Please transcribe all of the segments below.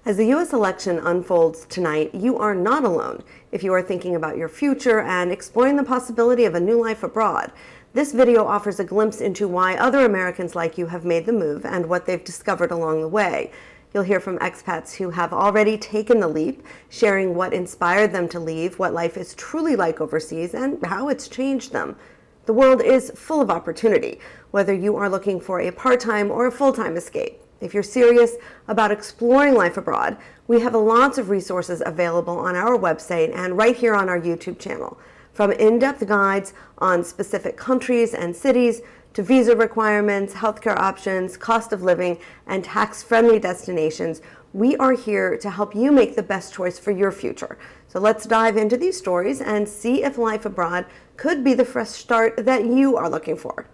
As the U.S. election unfolds tonight, you are not alone if you are thinking about your future and exploring the possibility of a new life abroad. This video offers a glimpse into why other Americans like you have made the move and what they've discovered along the way. You'll hear from expats who have already taken the leap, sharing what inspired them to leave, what life is truly like overseas, and how it's changed them. The world is full of opportunity, whether you are looking for a part-time or a full-time escape. If you're serious about exploring life abroad, we have lots of resources available on our website and right here on our YouTube channel. From in-depth guides on specific countries and cities to visa requirements, healthcare options, cost of living, and tax-friendly destinations, we are here to help you make the best choice for your future. So let's dive into these stories and see if life abroad could be the fresh start that you are looking for.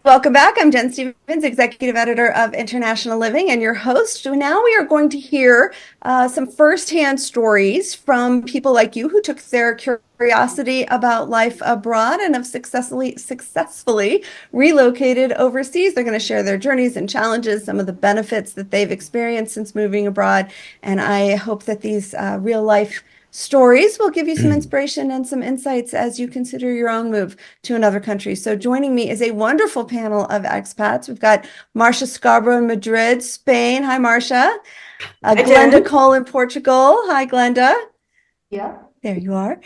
Welcome back. I'm Jen Stevens, Executive Editor of International Living and your host. So now we are going to hear some firsthand stories from people like you who took their curiosity about life abroad and have successfully relocated overseas. They're going to share their journeys and challenges, some of the benefits that they've experienced since moving abroad. And I hope that these real life stories will give you some inspiration and some insights as you consider your own move to another country. So joining me is a wonderful panel of expats. We've got Marcia Scarborough in Madrid, Spain. Hi, Marcia. Glenda Cole in Portugal. Hi, Glenda. Yeah. There you are.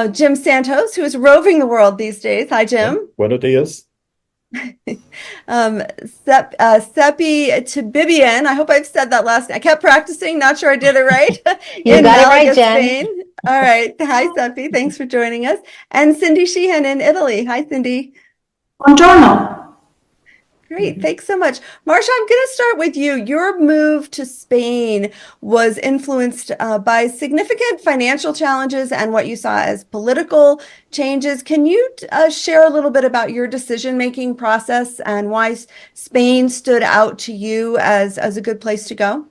Jim Santos, who is roving the world these days. Hi, Jim. Yeah. Buenos dias. Seppi Tibibian. I hope I've said that last name. I kept practicing, not sure I did it right. You got Malaga, it right, Jen. Spain. All right. Hi, Seppi. Thanks for joining us. And Cindy Sheehan in Italy. Hi, Cindy. Buongiorno. Great. Thanks so much. Marcia, I'm going to start with you. Your move to Spain was influenced by significant financial challenges and what you saw as political changes. Can you share a little bit about your decision-making process and why Spain stood out to you as a good place to go?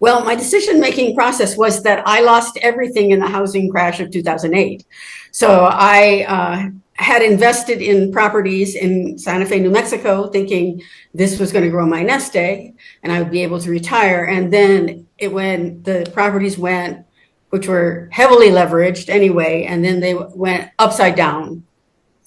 Well, my decision-making process was that I lost everything in the housing crash of 2008. So I had invested in properties in Santa Fe, New Mexico, thinking this was going to grow my nest egg and I would be able to retire. And then the properties went, which were heavily leveraged anyway, and then they went upside down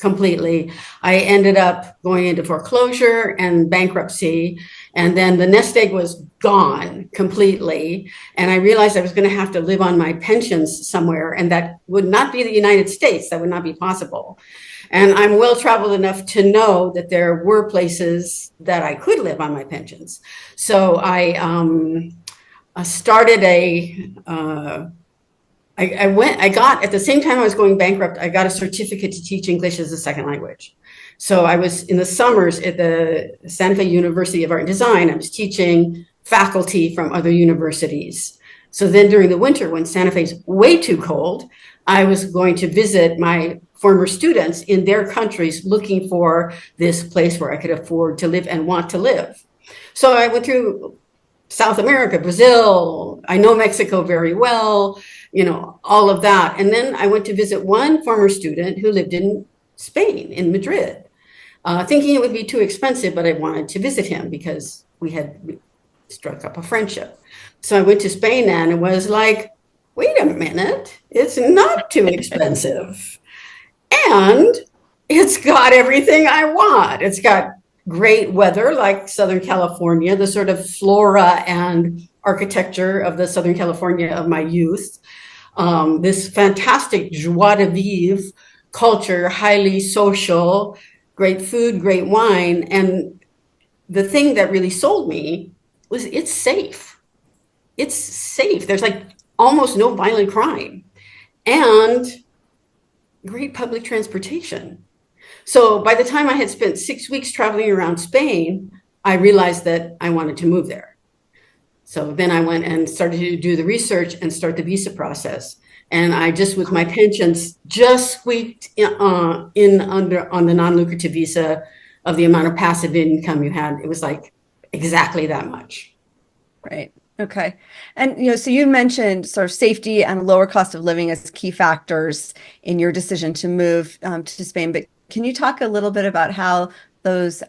completely. I ended up going into foreclosure and bankruptcy. And then the nest egg was gone completely. And I realized I was going to have to live on my pensions somewhere. And that would not be the United States. That would not be possible. And I'm well traveled enough to know that there were places that I could live on my pensions. So I started at the same time I was going bankrupt, I got a certificate to teach English as a second language. So I was in the summers at the Santa Fe University of Art and Design. I was teaching faculty from other universities. So then during the winter, when Santa Fe's way too cold, I was going to visit my former students in their countries looking for this place where I could afford to live and want to live. So I went through South America, Brazil, I know Mexico very well, all of that. And then I went to visit one former student who lived in Spain, in Madrid, thinking it would be too expensive, but I wanted to visit him because we had struck up a friendship. So I went to Spain and it was like, wait a minute, it's not too expensive. And it's got everything I want. It's got great weather like Southern California, the sort of flora and architecture of the Southern California of my youth. This fantastic joie de vivre culture, highly social, great food, great wine. And the thing that really sold me was it's safe. It's safe. There's like almost no violent crime and great public transportation. So by the time I had spent 6 weeks traveling around Spain, I realized that I wanted to move there. So then I went and started to do the research and start the visa process. And I just, with my pensions, just squeaked on the non-lucrative visa of the amount of passive income you had. It was like exactly that much. Right. Okay. And, so you mentioned sort of safety and lower cost of living as key factors in your decision to move to Spain, but can you talk a little bit about how those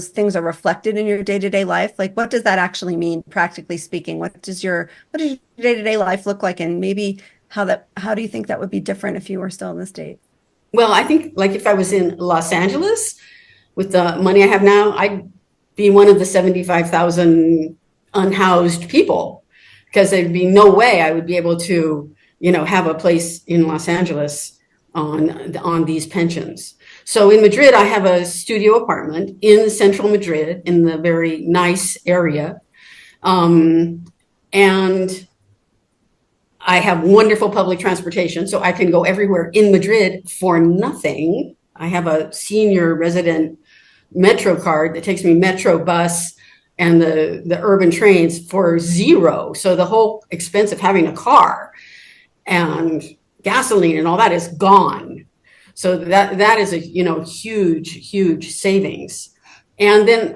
things are reflected in your day-to-day life? Like, what does that actually mean, practically speaking? What does your day-to-day life look like? And maybe how do you think that would be different if you were still in the States? Well, I think like if I was in Los Angeles with the money I have now, I'd be one of the 75,000 unhoused people, because there'd be no way I would be able to, have a place in Los Angeles on these pensions. So in Madrid, I have a studio apartment in central Madrid in the very nice area. And I have wonderful public transportation, so I can go everywhere in Madrid for nothing. I have a senior resident Metro card that takes me Metro bus and the urban trains for zero. So the whole expense of having a car and gasoline and all that is gone. So that is a huge savings. And then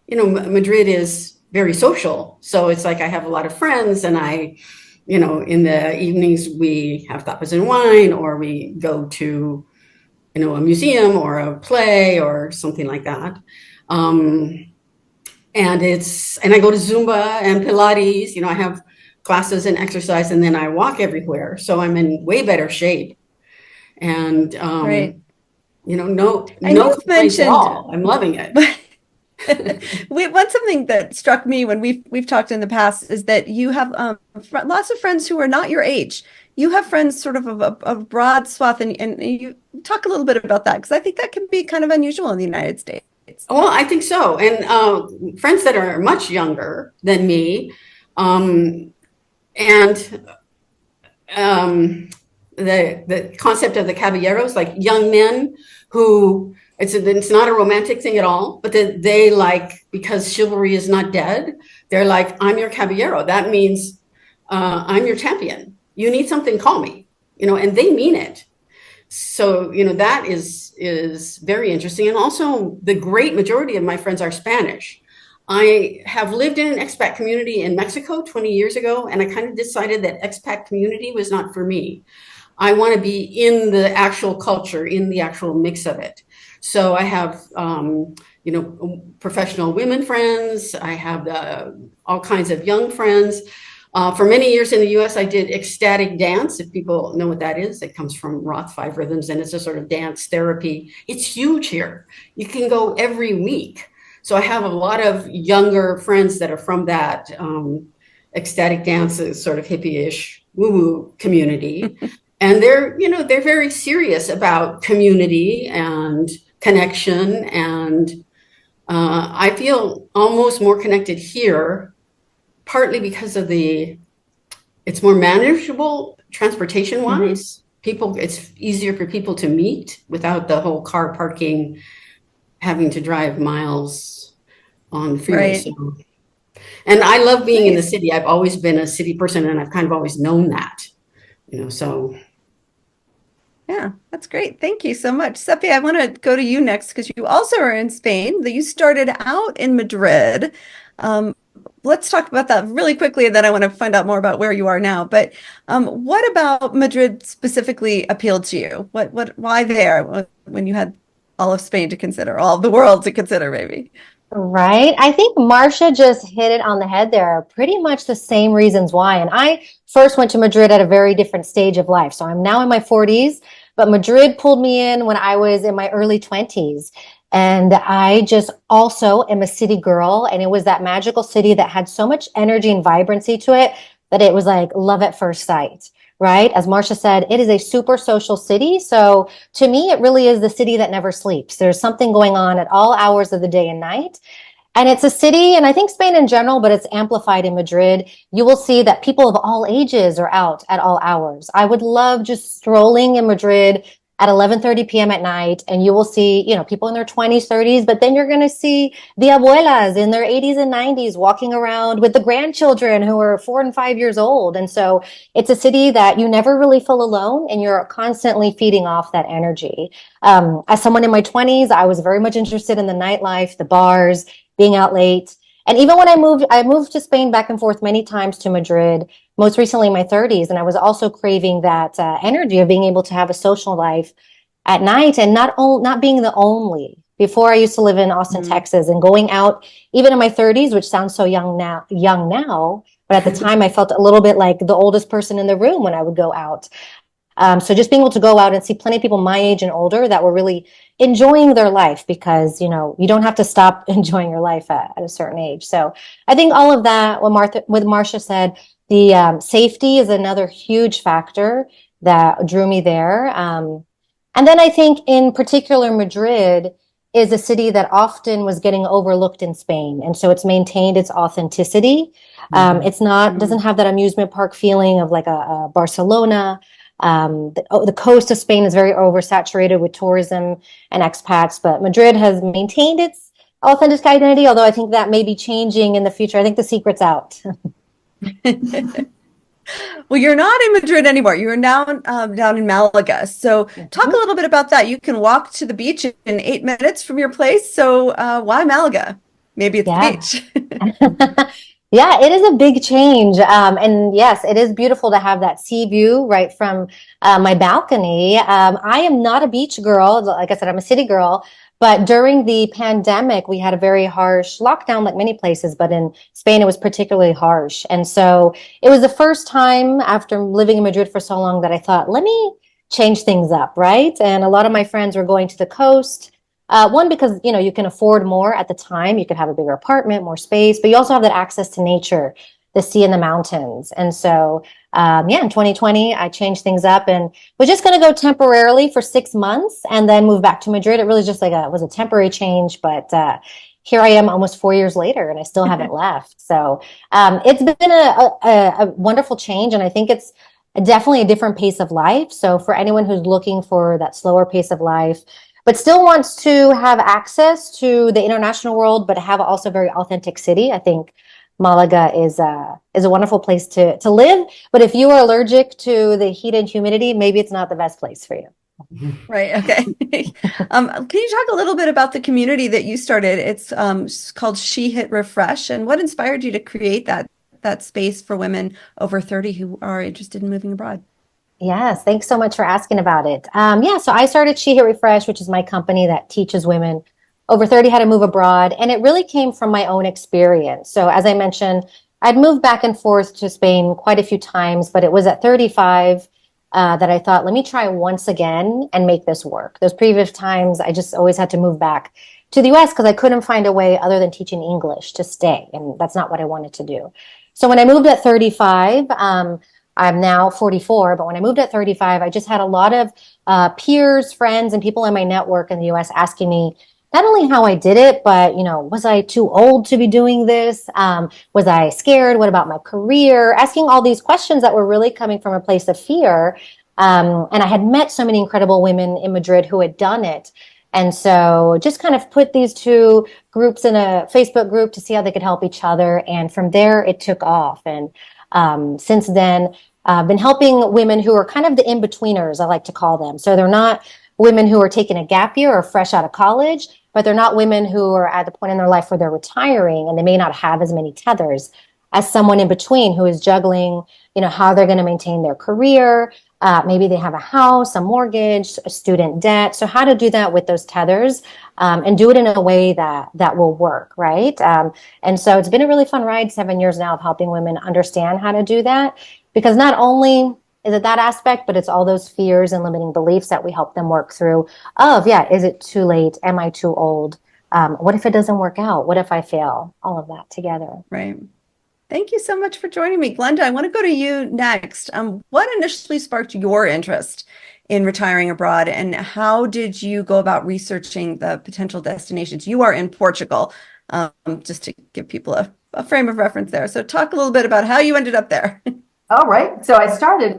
Madrid is very social. So it's like I have a lot of friends, and in the evenings we have tapas and wine, or we go to a museum or a play or something like that. And I go to Zumba and Pilates. I have classes and exercise, and then I walk everywhere. So I'm in way better shape. And Right. no you've complaints at all. I'm loving it. One something that struck me when we've talked in the past is that you have lots of friends who are not your age. You have friends sort of a broad swath, and you talk a little bit about that, because I think that can be kind of unusual in the United States. Well, I think so. And friends that are much younger than me, and the concept of the caballeros, like young men who it's not a romantic thing at all, but they like, because chivalry is not dead, they're like, I'm your caballero. That means I'm your champion. You need something, call me, and they mean it. So, that is very interesting. And also the great majority of my friends are Spanish. I have lived in an expat community in Mexico 20 years ago, and I kind of decided that expat community was not for me. I want to be in the actual culture, in the actual mix of it. So I have, professional women friends. I have all kinds of young friends. For many years in the US, I did ecstatic dance. If people know what that is, it comes from Roth 5 rhythms, and it's a sort of dance therapy. It's huge here. You can go every week. So I have a lot of younger friends that are from that ecstatic dances, sort of hippie-ish woo-woo community. And they're very serious about community and connection. And I feel almost more connected here, partly because of it's more manageable transportation wise. Mm-hmm. It's easier for people to meet without the whole car parking, having to drive miles on the freeway. Right. So, and I love being in the city. I've always been a city person, and I've kind of always known that, so. Yeah, that's great. Thank you so much. Seppi, I want to go to you next, because you also are in Spain. You started out in Madrid. Let's talk about that really quickly, and then I want to find out more about where you are now. But what about Madrid specifically appealed to you? Why there when you had all of Spain to consider, all of the world to consider, maybe? Right. I think Marcia just hit it on the head there. Pretty much the same reasons why. And I first went to Madrid at a very different stage of life. So I'm now in my 40s, but Madrid pulled me in when I was in my early 20s. And I just also am a city girl. And it was that magical city that had so much energy and vibrancy to it that it was like love at first sight. Right? As Marcia said, it is a super social city. So to me, it really is the city that never sleeps. There's something going on at all hours of the day and night. And it's a city, and I think Spain in general, but it's amplified in Madrid. You will see that people of all ages are out at all hours. I would love just strolling in Madrid at 11:30 p.m. at night, and you will see, people in their 20s, 30s, but then you're going to see the abuelas in their 80s and 90s walking around with the grandchildren who are 4 and 5 years old. And so it's a city that you never really feel alone, and you're constantly feeding off that energy. As someone in my 20s, I was very much interested in the nightlife, the bars, being out late. And even when I moved to Spain back and forth many times to Madrid, most recently in my 30s. And I was also craving that energy of being able to have a social life at night, and not being the only before I used to live in Austin, Texas, and going out even in my 30s, which sounds so young now, but at the time I felt a little bit like the oldest person in the room when I would go out. So just being able to go out and see plenty of people my age and older that were really enjoying their life, because, you don't have to stop enjoying your life at a certain age. So I think all of that, what Marcia said, the safety is another huge factor that drew me there. And then I think in particular, Madrid is a city that often was getting overlooked in Spain. And so it's maintained its authenticity. It's not, doesn't have that amusement park feeling of like a Barcelona. The coast of Spain is very oversaturated with tourism and expats, but Madrid has maintained its authentic identity, although I think that may be changing in the future. I think the secret's out. Well, you're not in Madrid anymore. You're now down in Malaga. So talk a little bit about that. You can walk to the beach in 8 minutes from your place. So why Malaga? Maybe it's the beach. Yeah, it is a big change. And yes, it is beautiful to have that sea view right from my balcony. I am not a beach girl. Like I said, I'm a city girl. But during the pandemic, we had a very harsh lockdown, like many places, but in Spain, it was particularly harsh. And so it was the first time after living in Madrid for so long that I thought, let me change things up, right? And a lot of my friends were going to the coast. One, because, you can afford more at the time. You could have a bigger apartment, more space, but you also have that access to nature, the sea and the mountains. And so, in 2020, I changed things up and was just going to go temporarily for 6 months and then move back to Madrid. It really just was a temporary change, but here I am almost 4 years later and I still haven't left. So it's been a wonderful change, and I think it's definitely a different pace of life. So for anyone who's looking for that slower pace of life, but still wants to have access to the international world, but have also a very authentic city, I think Malaga is a wonderful place to live. But if you are allergic to the heat and humidity, maybe it's not the best place for you. Right. Okay. Can you talk a little bit about the community that you started? It's called She Hit Refresh, and what inspired you to create that space for women over 30 who are interested in moving abroad? Yes, thanks so much for asking about it. So I started She Hit Refresh, which is my company that teaches women over 30 how to move abroad. And it really came from my own experience. So as I mentioned, I'd moved back and forth to Spain quite a few times, but it was at 35 that I thought, let me try once again and make this work. Those previous times, I just always had to move back to the US because I couldn't find a way other than teaching English to stay. And that's not what I wanted to do. So when I moved at 35, I'm now 44, but when I moved at 35, I just had a lot of peers, friends, and people in my network in the US asking me not only how I did it, but, was I too old to be doing this? Was I scared? What about my career? Asking all these questions that were really coming from a place of fear. And I had met so many incredible women in Madrid who had done it. And so just kind of put these two groups in a Facebook group to see how they could help each other. And from there, it took off. And since then, I've been helping women who are kind of the in-betweeners, I like to call them. So they're not women who are taking a gap year or fresh out of college, but they're not women who are at the point in their life where they're retiring and they may not have as many tethers as someone in between who is juggling, how they're going to maintain their career. Maybe they have a house, a mortgage, a student debt. So how to do that with those tethers and do it in a way that will work, right? And so it's been a really fun ride, 7 years now, of helping women understand how to do that. Because not only is it that aspect, but it's all those fears and limiting beliefs that we help them work through is it too late? Am I too old? What if it doesn't work out? What if I fail? All of that together. Right. Thank you so much for joining me. Glenda, I want to go to you next. What initially sparked your interest in retiring abroad, and how did you go about researching the potential destinations? You are in Portugal, just to give people a frame of reference there. So talk a little bit about how you ended up there. All right. So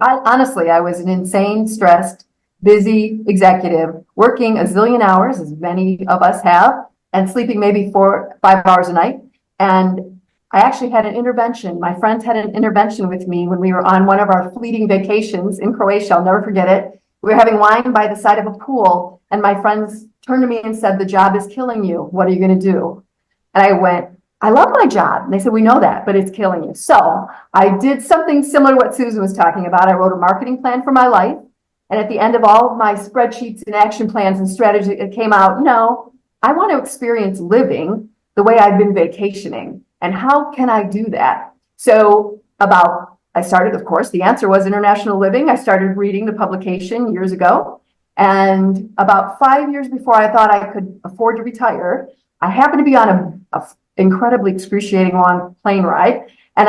honestly, I was an insane, stressed, busy executive, working a zillion hours, as many of us have, and sleeping maybe 4 or 5 hours a night. And I actually had an intervention. My friends had an intervention with me when we were on one of our fleeting vacations in Croatia. I'll never forget it. We were having wine by the side of a pool, and my friends turned to me and said, "The job is killing you. What are you going to do?" And I went, "I love my job." And they said, "We know that, but it's killing you." So I did something similar to what Susan was talking about. I wrote a marketing plan for my life. And at the end of all of my spreadsheets and action plans and strategy, it came out, no, I want to experience living the way I've been vacationing. And how can I do that? So I started, of course, the answer was international living. I started reading the publication years ago. And about 5 years before I thought I could afford to retire, I happened to be on a incredibly excruciating long plane ride. And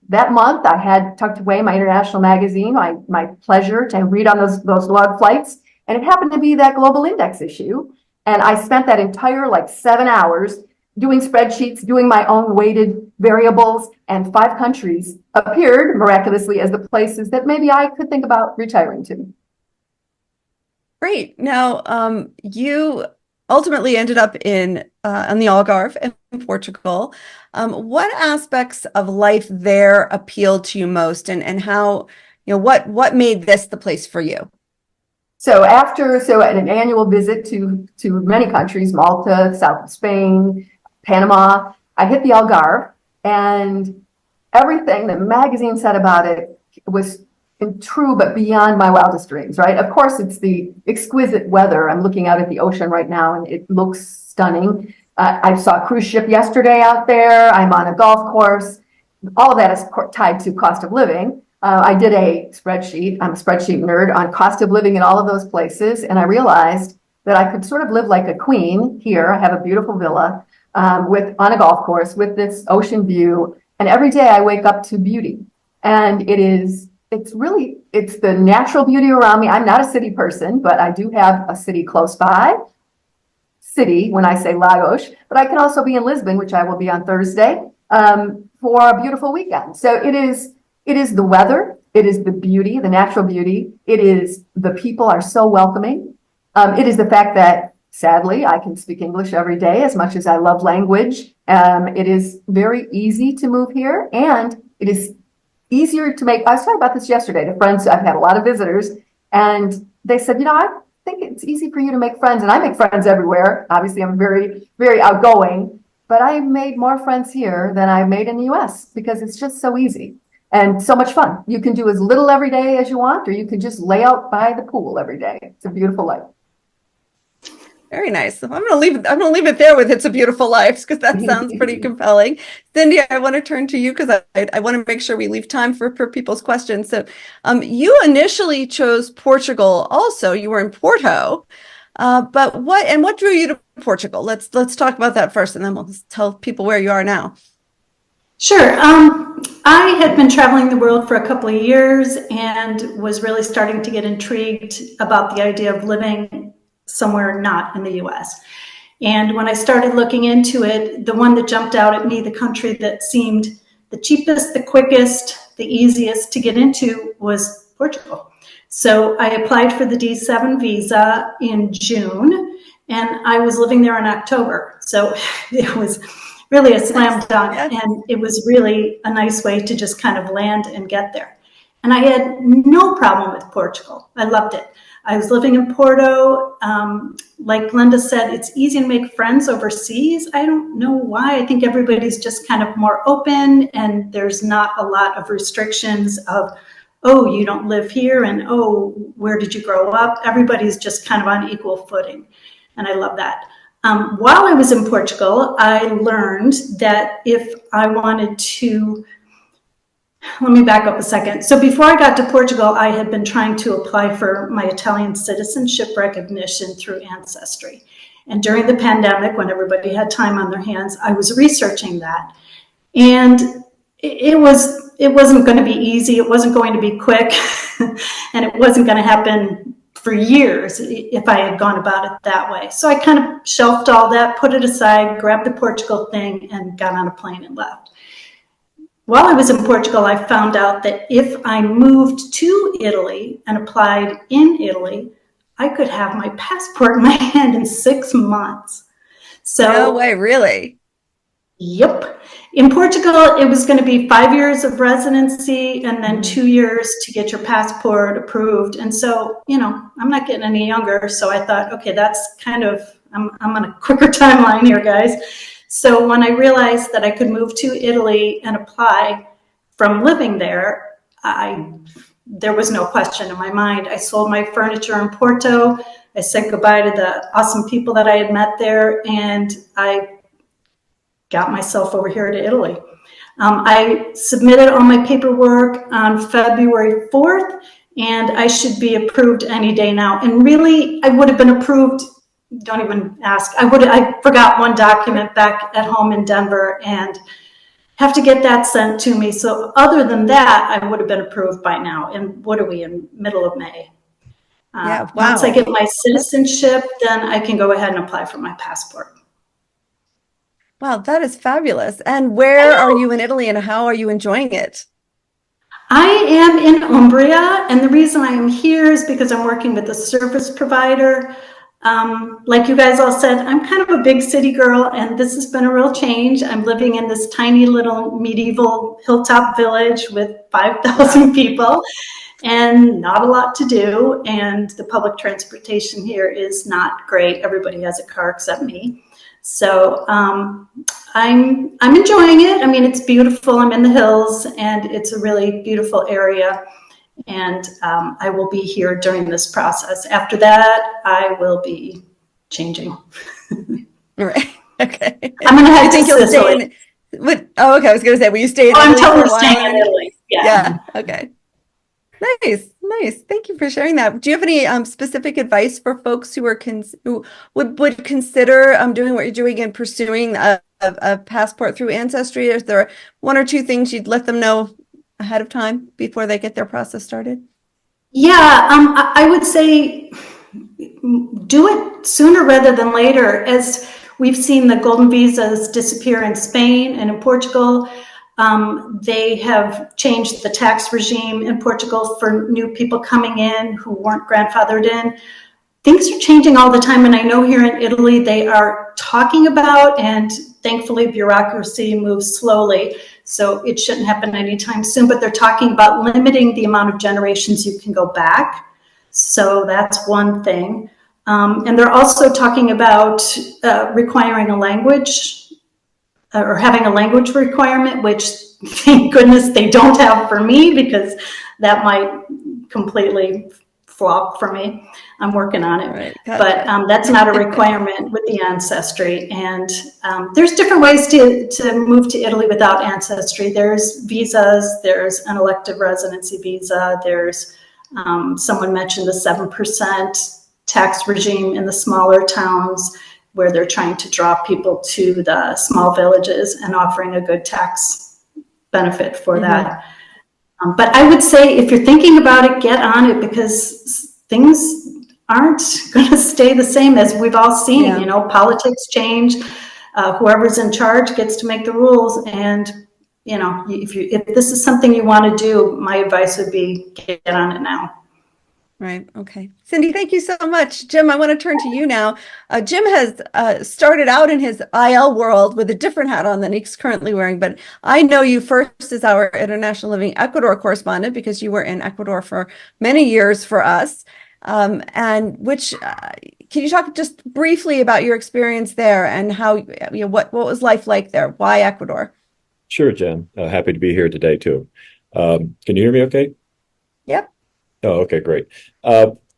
that month I had tucked away my international magazine, my pleasure to read on those long flights. And it happened to be that global index issue. And I spent that entire 7 hours doing spreadsheets, doing my own weighted variables, and 5 countries appeared miraculously as the places that maybe I could think about retiring to. Great. Now, you ultimately ended up on the Algarve in Portugal. What aspects of life there appealed to you most, and how, what made this the place for you? So at an annual visit to many countries, Malta, south of Spain, Panama, I hit the Algarve, and everything the magazine said about it was true, but beyond my wildest dreams, right? Of course, it's the exquisite weather. I'm looking out at the ocean right now, and it looks stunning. I saw a cruise ship yesterday out there. I'm on a golf course. All of that is tied to cost of living. I did a spreadsheet. I'm a spreadsheet nerd on cost of living in all of those places. And I realized that I could sort of live like a queen here. I have a beautiful villa on a golf course with this ocean view. And every day I wake up to beauty. And it's the natural beauty around me. I'm not a city person, but I do have a city close by. City, when I say Lagos, but I can also be in Lisbon, which I will be on Thursday, for a beautiful weekend. So it is the weather, it is the beauty, the natural beauty. It is the people are so welcoming. It is the fact that, sadly, I can speak English every day as much as I love language. It is very easy to move here, and it is easier to make. I was talking about this yesterday to friends. I've had a lot of visitors, and they said, I think it's easy for you to make friends, and I make friends everywhere. Obviously, I'm very, very outgoing, but I made more friends here than I made in the US because it's just so easy and so much fun. You can do as little every day as you want, or you can just lay out by the pool every day. It's a beautiful life. Very nice. I'm gonna leave it there with "It's a Beautiful Life" because that sounds pretty compelling. Cindy, I want to turn to you because I want to make sure we leave time for people's questions. So, you initially chose Portugal. Also, you were in Porto, but what drew you to Portugal? Let's talk about that first, and then we'll tell people where you are now. Sure. I had been traveling the world for a couple of years and was really starting to get intrigued about the idea of living somewhere not in the US. And when I started looking into it, the one that jumped out at me, the country that seemed the cheapest, the quickest, the easiest to get into was Portugal. So I applied for the D7 visa in June, and I was living there in October. So it was really a slam dunk, and it was really a nice way to just kind of land and get there. And I had no problem with Portugal. I loved it. I was living in Porto. Like Glenda said, it's easy to make friends overseas. I don't know why. I think everybody's just kind of more open, and there's not a lot of restrictions of, oh, you don't live here, and oh, where did you grow up? Everybody's just kind of on equal footing, and I love that. While I was in Portugal, I learned that if I wanted to, let me back up a second. So before I got to Portugal, I had been trying to apply for my Italian citizenship recognition through Ancestry. And during the pandemic, when everybody had time on their hands, I was researching that. And it wasn't going to be easy. It wasn't going to be quick. And it wasn't going to happen for years if I had gone about it that way. So I kind of shelved all that, put it aside, grabbed the Portugal thing, and got on a plane and left. While I was in Portugal, I found out that if I moved to Italy and applied in Italy, I could have my passport in my hand in 6 months. So, no way, really? Yep. In Portugal, it was going to be 5 years of residency and then 2 years to get your passport approved. And so, I'm not getting any younger. So I thought, okay, that's kind of, I'm on a quicker timeline here, guys. So when I realized that I could move to Italy and apply from living there, there was no question in my mind. I sold my furniture in Porto. I said goodbye to the awesome people that I had met there, and I got myself over here to Italy. I submitted all my paperwork on February 4th, and I should be approved any day now. And really, I would have been approved. Don't even ask. I forgot one document back at home in Denver and have to get that sent to me. So other than that, I would have been approved by now. And what are we in middle of May? Yeah, wow. Once I get my citizenship, then I can go ahead and apply for my passport. Wow, that is fabulous. And where are you in Italy and how are you enjoying it? I am in Umbria, and the reason I am here is because I'm working with a service provider. Like you guys all said, I'm kind of a big city girl, and this has been a real change. I'm living in this tiny little medieval hilltop village with 5,000 people and not a lot to do. And the public transportation here is not great. Everybody has a car except me. So I'm enjoying it. I mean, it's beautiful. I'm in the hills, and it's a really beautiful area. And I will be here during this process. After that, I will be changing. Right. Okay. I'm going to head to you'll Sicily. Okay. I was going to say, will you stay in I'm Italy for totally a while? staying in Italy. Yeah. Okay. Nice. Thank you for sharing that. Do you have any specific advice for folks who are who would consider doing what you're doing and pursuing a passport through Ancestry? Is there one or two things you'd let them know ahead of time before they get their process started? Yeah, I would say do it sooner rather than later. As we've seen the golden visas disappear in Spain and in Portugal. They have changed the tax regime in Portugal for new people coming in who weren't grandfathered in. Things are changing all the time, and I know here in Italy they are talking about, and thankfully bureaucracy moves slowly, so it shouldn't happen anytime soon, but they're talking about limiting the amount of generations you can go back. So that's one thing. And they're also talking about requiring a language or having a language requirement, which thank goodness they don't have for me, because that might completely flop for me. I'm working on it. Right, gotcha. But that's not a requirement with the Ancestry. And there's different ways to move to Italy without Ancestry. There's visas, there's an elective residency visa, there's someone mentioned the 7% tax regime in the smaller towns, where they're trying to draw people to the small villages and offering a good tax benefit for that. But I would say if you're thinking about it, get on it, because things aren't going to stay the same, as we've all seen. Yeah. You know, politics change. Whoever's in charge gets to make the rules. And, you know, if this is something you want to do, my advice would be get on it now. Right. Okay. Cindy, thank you so much. Jim, I want to turn to you now. Jim has started out in his IL world with a different hat on than he's currently wearing, but I know you first as our International Living Ecuador correspondent, because you were in Ecuador for many years for us. Can you talk just briefly about your experience there and how, what was life like there? Why Ecuador? Sure, Jen. Happy to be here today too. Can you hear me okay? Yep. Oh, okay, great.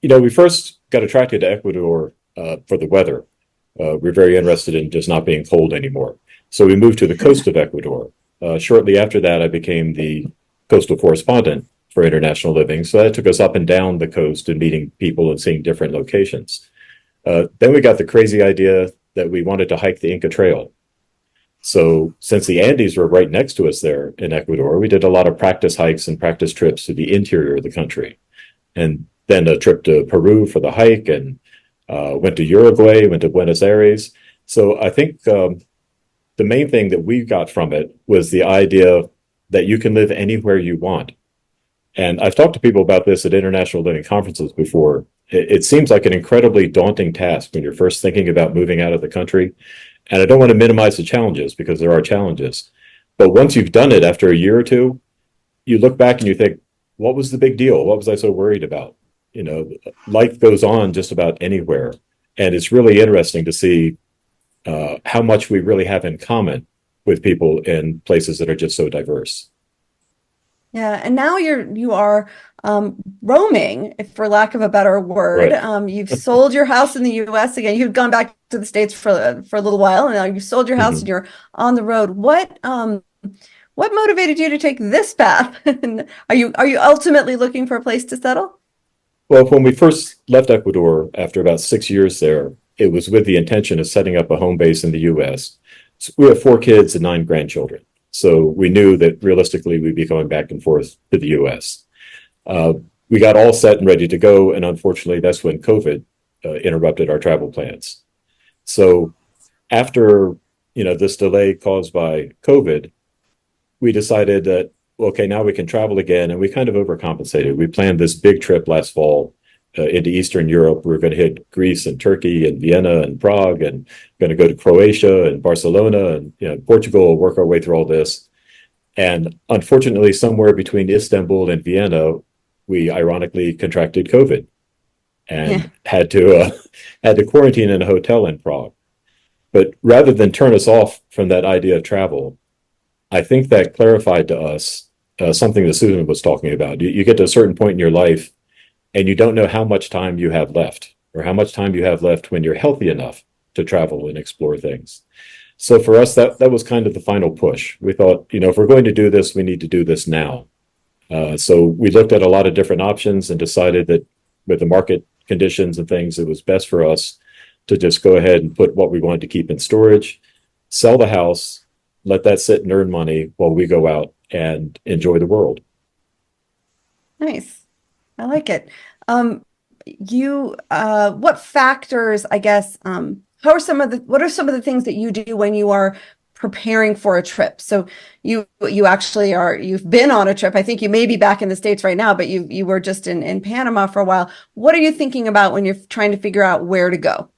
We first got attracted to Ecuador for the weather. We're very interested in just not being cold anymore. So we moved to the coast of Ecuador. Shortly after that, I became the coastal correspondent for International Living. So that took us up and down the coast and meeting people and seeing different locations. Then we got the crazy idea that we wanted to hike the Inca Trail. So since the Andes were right next to us there in Ecuador, we did a lot of practice hikes and practice trips to the interior of the country. And then a trip to Peru for the hike, and went to Uruguay, went to Buenos Aires. So I think the main thing that we got from it was the idea that you can live anywhere you want. And I've talked to people about this at international living conferences before. It seems like an incredibly daunting task when you're first thinking about moving out of the country. And I don't want to minimize the challenges, because there are challenges. But once you've done it after a year or two, you look back and you think, what was the big deal? What was I so worried about? Life goes on just about anywhere. And it's really interesting to see how much we really have in common with people in places that are just so diverse. Yeah, and now you are roaming, if for lack of a better word. Right. You've sold your house in the U.S. again. You've gone back to the States for a little while, and now you've sold your house Mhm. and you're on the road. What motivated you to take this path? And are you ultimately looking for a place to settle? Well, when we first left Ecuador after about 6 years there, it was with the intention of setting up a home base in the US. So we have 4 kids and 9 grandchildren. So we knew that realistically we'd be going back and forth to the US. Uh, we got all set and ready to go. And unfortunately, that's when COVID interrupted our travel plans. So after, this delay caused by COVID, we decided that, okay, now we can travel again. And we kind of overcompensated. We planned this big trip last fall into Eastern Europe. We were going to hit Greece and Turkey and Vienna and Prague and going to go to Croatia and Barcelona and Portugal, work our way through all this. And unfortunately, somewhere between Istanbul and Vienna, we ironically contracted COVID Yeah. and had to quarantine in a hotel in Prague. But rather than turn us off from that idea of travel, I think that clarified to us something that Susan was talking about. You get to a certain point in your life and you don't know how much time you have left or how much time you have left when you're healthy enough to travel and explore things. So for us, that was kind of the final push. We thought, if we're going to do this, we need to do this now. So we looked at a lot of different options and decided that with the market conditions and things, it was best for us to just go ahead and put what we wanted to keep in storage, sell the house, let that sit and earn money while we go out and enjoy the world. Nice. I like it. What factors, I guess, what are some of the things that you do when you are preparing for a trip? So you actually you've been on a trip. I think you may be back in the States right now, but you were just in Panama for a while. What are you thinking about when you're trying to figure out where to go?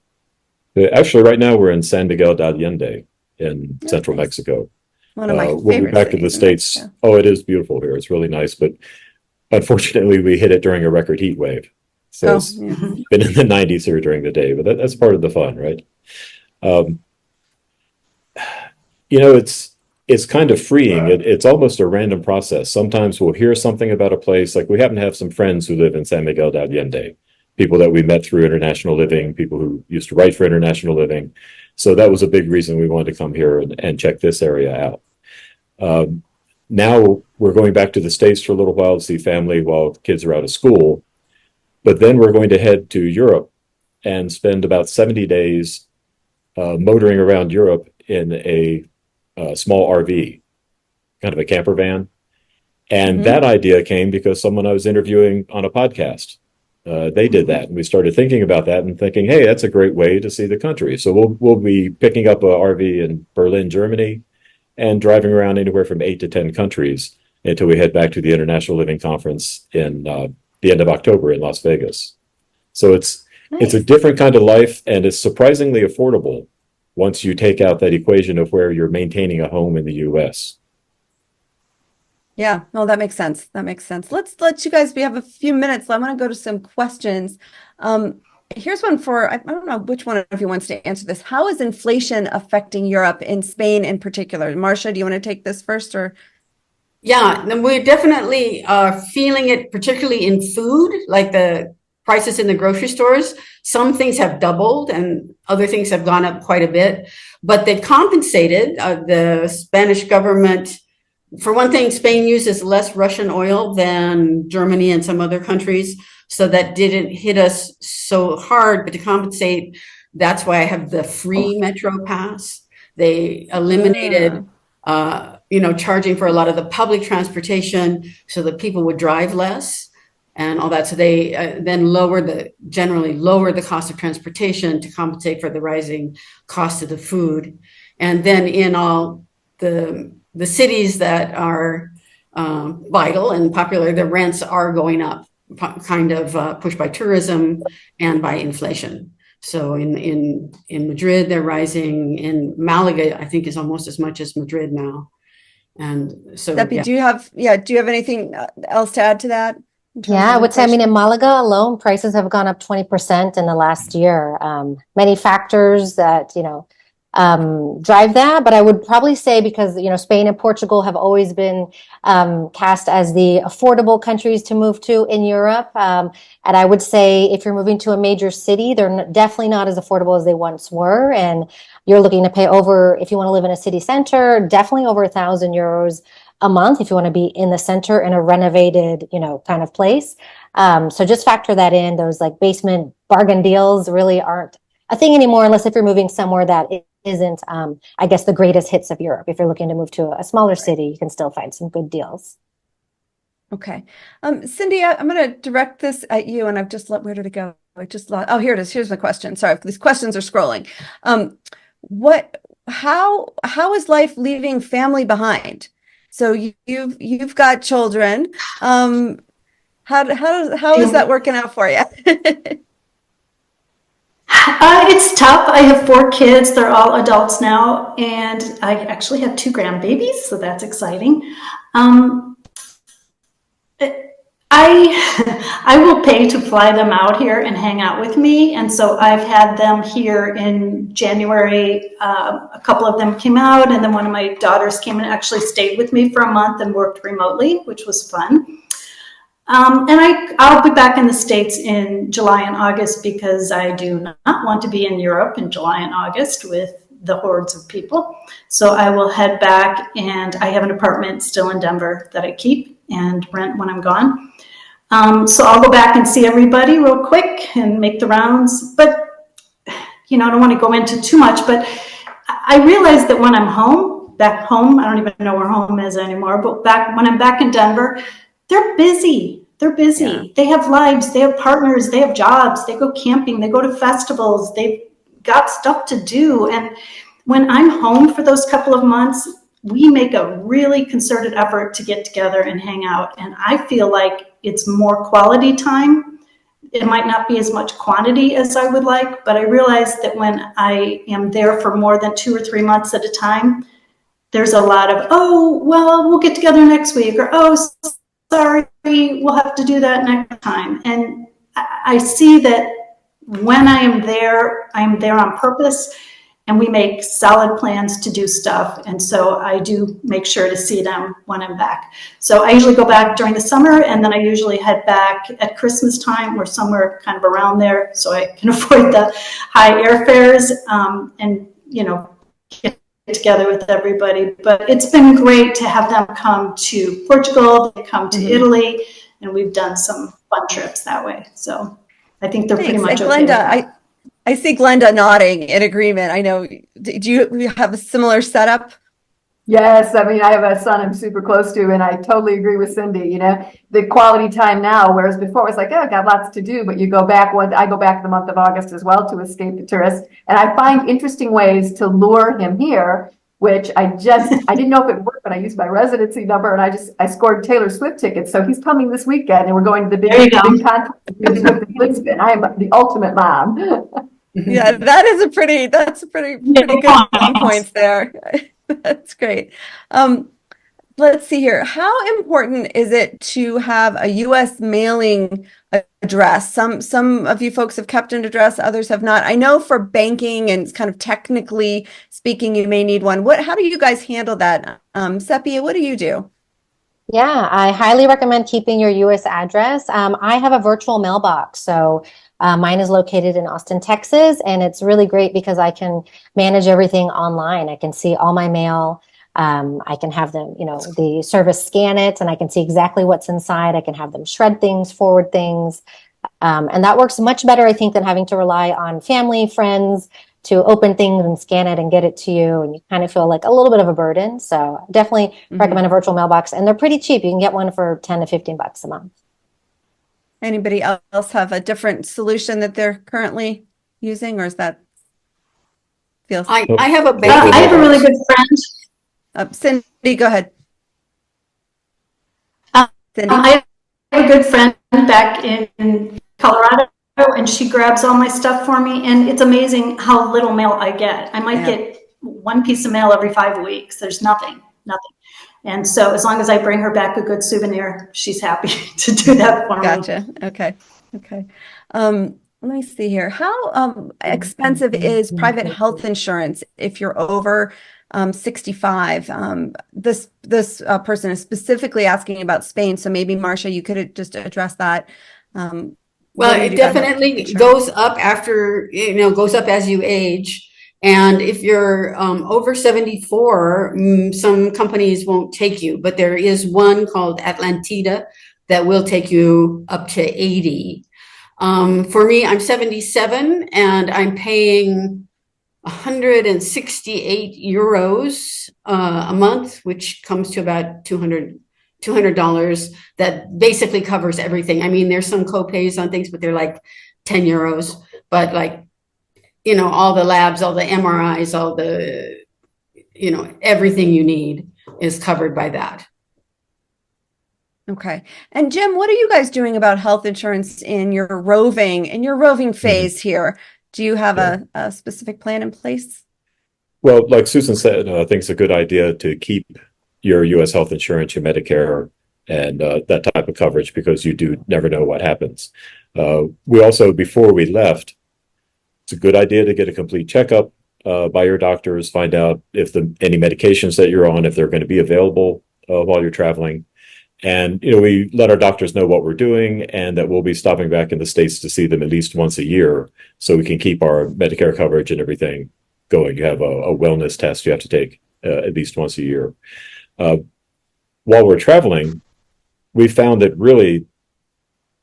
Actually, right now we're in San Miguel de Allende in Oh, central nice. Mexico. One of my We'll be favorite back to the cities in States. Mexico. Oh, it is beautiful here. It's really nice, but unfortunately, we hit it during a record heat wave. So Oh, it's yeah. been in the 90s here during the day, but that's part of the fun, right? Um, it's kind of freeing. It's almost a random process. Sometimes we'll hear something about a place, like we happen to have some friends who live in San Miguel de Allende, people that we met through International Living, people who used to write for International Living. So that was a big reason we wanted to come here and check this area out. Now we're going back to the States for a little while to see family while the kids are out of school. But then we're going to head to Europe and spend about 70 days motoring around Europe in a small RV, kind of a camper van. And that idea came because someone I was interviewing on a podcast, they did that. And we started thinking about that and thinking, hey, that's a great way to see the country. So we'll be picking up a RV in Berlin, Germany, and driving around anywhere from 8 to 10 countries until we head back to the International Living Conference in the end of October in Las Vegas. So it's a Nice. different kind of life, and it's surprisingly affordable once you take out that equation of where you're maintaining a home in the US. Yeah, no, that makes sense. That makes sense. Let's let you guys, we have a few minutes. I want to go to some questions. Here's one I don't know which one of you wants to answer this. How is inflation affecting Europe, in Spain in particular? Marcia, do you want to take this first or? Yeah, and we're definitely feeling it, particularly in food, like the prices in the grocery stores. Some things have doubled and other things have gone up quite a bit, but they've compensated. The Spanish government, for one thing, Spain uses less Russian oil than Germany and some other countries, so that didn't hit us so hard, but to compensate, that's why I have the free Metro Pass. They eliminated charging for a lot of the public transportation so that people would drive less and all that. So they then generally lower the cost of transportation to compensate for the rising cost of the food. And then in all the cities that are vital and popular, the rents are going up, kind of pushed by tourism and by inflation. So in Madrid, they're rising. In Malaga, I think is almost as much as Madrid now. And so, Debbie, yeah. do you have anything else to add to that? Yeah, I would say, I mean, in Malaga alone, prices have gone up 20% in the last year. Many factors that, drive that. But I would probably say, because, Spain and Portugal have always been cast as the affordable countries to move to in Europe. And I would say if you're moving to a major city, they're definitely not as affordable as they once were. And you're looking to pay over, if you want to live in a city center, definitely over €1,000 a month if you want to be in the center in a renovated, kind of place. So just factor that in. Those like basement bargain deals really aren't a thing anymore, unless if you're moving somewhere that isn't, I guess, the greatest hits of Europe. If you're looking to move to a smaller city, you can still find some good deals. Okay. Cindy, I'm going to direct this at you, and where did it go? Oh, here it is. Here's my question. Sorry, these questions are scrolling. How is life leaving family behind? So you've got children. How is that working out for you? It's tough. I have 4 kids. They're all adults now, and I actually have 2 grandbabies, so that's exciting. I will pay to fly them out here and hang out with me, and so I've had them here in January. A couple of them came out, and then one of my daughters came and actually stayed with me for a month and worked remotely, which was fun. And I'll be back in the States in July and August, because I do not want to be in Europe in July and August with the hordes of people. So I will head back, and I have an apartment still in Denver that I keep and rent when I'm gone. So I'll go back and see everybody real quick and make the rounds. But, I don't want to go into too much, but I realize that when I'm back home, I don't even know where home is anymore, but when I'm back in Denver, they're busy. Yeah. They have lives, they have partners, they have jobs, they go camping, they go to festivals, they've got stuff to do. And when I'm home for those couple of months, we make a really concerted effort to get together and hang out. And I feel like it's more quality time. It might not be as much quantity as I would like, but I realize that when I am there for more than 2 or 3 months at a time, there's a lot of, oh, well, we'll get together next week, or, oh, sorry, we'll have to do that next time. And I see that when I am there on purpose, and we make solid plans to do stuff. And so I do make sure to see them when I'm back. So I usually go back during the summer, and then I usually head back at Christmas time or somewhere kind of around there, so I can avoid the high airfares, and, get together with everybody. But it's been great to have them come to Portugal, they come to Italy, and we've done some fun trips that way. So I think they're pretty much okay with that. I see Glenda nodding in agreement. I know. Do you have a similar setup? Yes, I mean, I have a son I'm super close to, and I totally agree with Cindy. The quality time now, whereas before it was like, oh, I've got lots to do, but you go back. I go back the month of August as well to escape the tourist, and I find interesting ways to lure him here, which I didn't know if it worked, but I used my residency number, and I scored Taylor Swift tickets. So he's coming this weekend, and we're going to the big concert in Lisbon. I am the ultimate mom. Yeah, that's pretty good points there. That's great. Let's see here. How important is it to have a U.S. mailing address? Some of you folks have kept an address, others have not. I know for banking and kind of technically speaking, you may need one. How do you guys handle that? Sepia, what do you do? Yeah, I highly recommend keeping your U.S. address. I have a virtual mailbox, so mine is located in Austin, Texas, and it's really great because I can manage everything online. I can see all my mail. I can have them, the service scan it, and I can see exactly what's inside. I can have them shred things, forward things. And that works much better, I think, than having to rely on family, friends to open things and scan it and get it to you. And you kind of feel like a little bit of a burden. So definitely recommend a virtual mailbox, and they're pretty cheap. You can get one for $10 to $15 a month. Anybody else have a different solution that they're currently using, or is that feels? I have a I have a really good friend. Cindy, go ahead. Cindy? I have a good friend back in Colorado, and she grabs all my stuff for me, and it's amazing how little mail I get. I might get one piece of mail every 5 weeks. There's nothing. And so as long as I bring her back a good souvenir, she's happy to do that for me. Gotcha. Okay. let me see here. How expensive is private health insurance if you're over 65? This person is specifically asking about Spain, so maybe Marcia, you could just address that. Well, it definitely goes up after, goes up as you age. And if you're over 74, some companies won't take you, but there is one called Atlantida that will take you up to 80. For me, I'm 77 and I'm paying 168 euros a month, which comes to about $200 that basically covers everything. I mean, there's some co-pays on things, but they're like 10 euros. But like, all the labs, all the MRIs, all the, everything you need is covered by that. Okay. And Jim, what are you guys doing about health insurance in your roving phase here? Do you have a specific plan in place? Well, like Susan said, I think it's a good idea to keep your U.S. health insurance, your Medicare, and that type of coverage, because you do never know what happens. We also, before we left, it's a good idea to get a complete checkup by your doctors, find out if any medications that you're on, if they're going to be available while you're traveling. And, we let our doctors know what we're doing and that we'll be stopping back in the States to see them at least once a year so we can keep our Medicare coverage and everything going. You have a wellness test you have to take at least once a year. While we're traveling, we found that really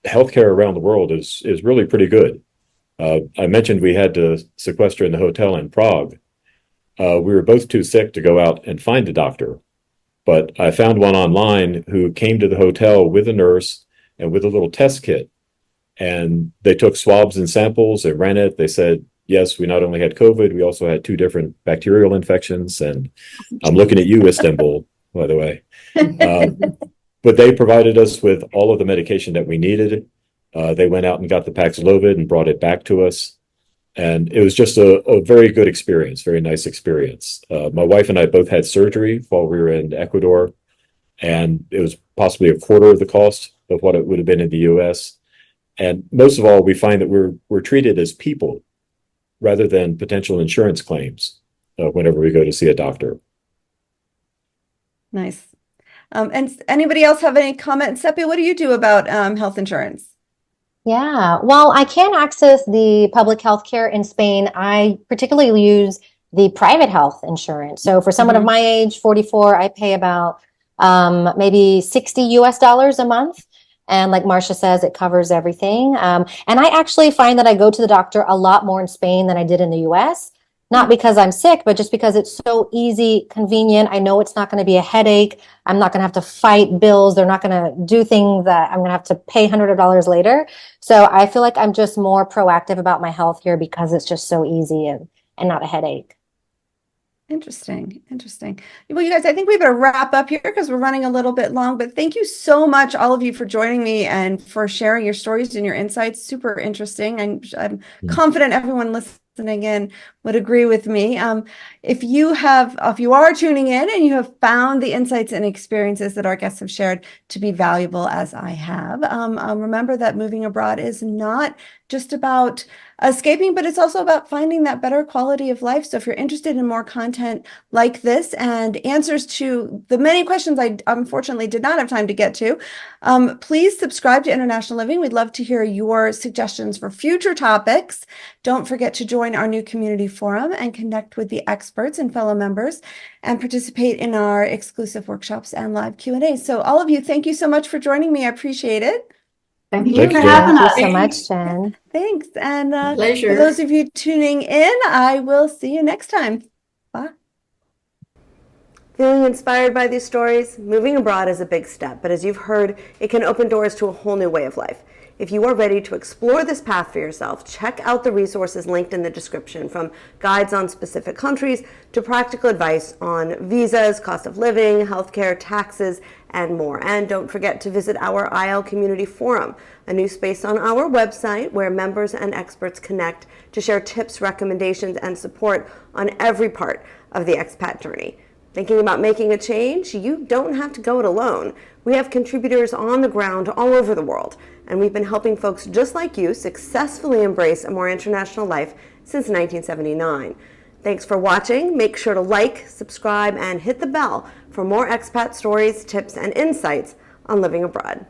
healthcare around the world is really pretty good. I mentioned we had to sequester in the hotel in Prague. We were both too sick to go out and find a doctor. But I found one online who came to the hotel with a nurse and with a little test kit. And they took swabs and samples and ran it. They said, yes, we not only had COVID, we also had 2 different bacterial infections. And I'm looking at you, Istanbul, by the way. But they provided us with all of the medication that we needed. They went out and got the Paxlovid and brought it back to us. And it was just a very good experience, very nice experience. My wife and I both had surgery while we were in Ecuador, and it was possibly a quarter of the cost of what it would have been in the US. And most of all, we find that we're treated as people rather than potential insurance claims whenever we go to see a doctor. Nice. And anybody else have any comment? Seppi, what do you do about health insurance? Yeah, well, I can access the public health care in Spain. I particularly use the private health insurance. So for someone of my age, 44, I pay about maybe $60 a month. And like Marcia says, it covers everything. And I actually find that I go to the doctor a lot more in Spain than I did in the US. Not because I'm sick, but just because it's so easy, convenient. I know it's not going to be a headache. I'm not going to have to fight bills. They're not going to do things that I'm going to have to pay hundreds of dollars later. So I feel like I'm just more proactive about my health here because it's just so easy and not a headache. Interesting. Well, you guys, I think we better wrap up here because we're running a little bit long, but thank you so much, all of you, for joining me and for sharing your stories and your insights. Super interesting. And I'm confident everyone listening in would agree with me. If you are tuning in and you have found the insights and experiences that our guests have shared to be valuable, as I have, remember that moving abroad is not just about escaping, but it's also about finding that better quality of life. So if you're interested in more content like this and answers to the many questions I unfortunately did not have time to get to, please subscribe to International Living. We'd love to hear your suggestions for future topics. Don't forget to join our new community forum and connect with the experts and fellow members and participate in our exclusive workshops and live Q&A. So all of you, thank you so much for joining me. I appreciate it. Thank you Thank for you, having Thank us. you so much, Jen. Thanks. And Pleasure. for those of you tuning in, I will see you next time. Bye. Feeling inspired by these stories? Moving abroad is a big step, but as you've heard, it can open doors to a whole new way of life. If you are ready to explore this path for yourself, check out the resources linked in the description, from guides on specific countries to practical advice on visas, cost of living, healthcare, taxes, and more. And don't forget to visit our IL Community Forum, a new space on our website where members and experts connect to share tips, recommendations, and support on every part of the expat journey. Thinking about making a change? You don't have to go it alone. We have contributors on the ground all over the world, and we've been helping folks just like you successfully embrace a more international life since 1979. Thanks for watching. Make sure to like, subscribe, and hit the bell for more expat stories, tips, and insights on living abroad.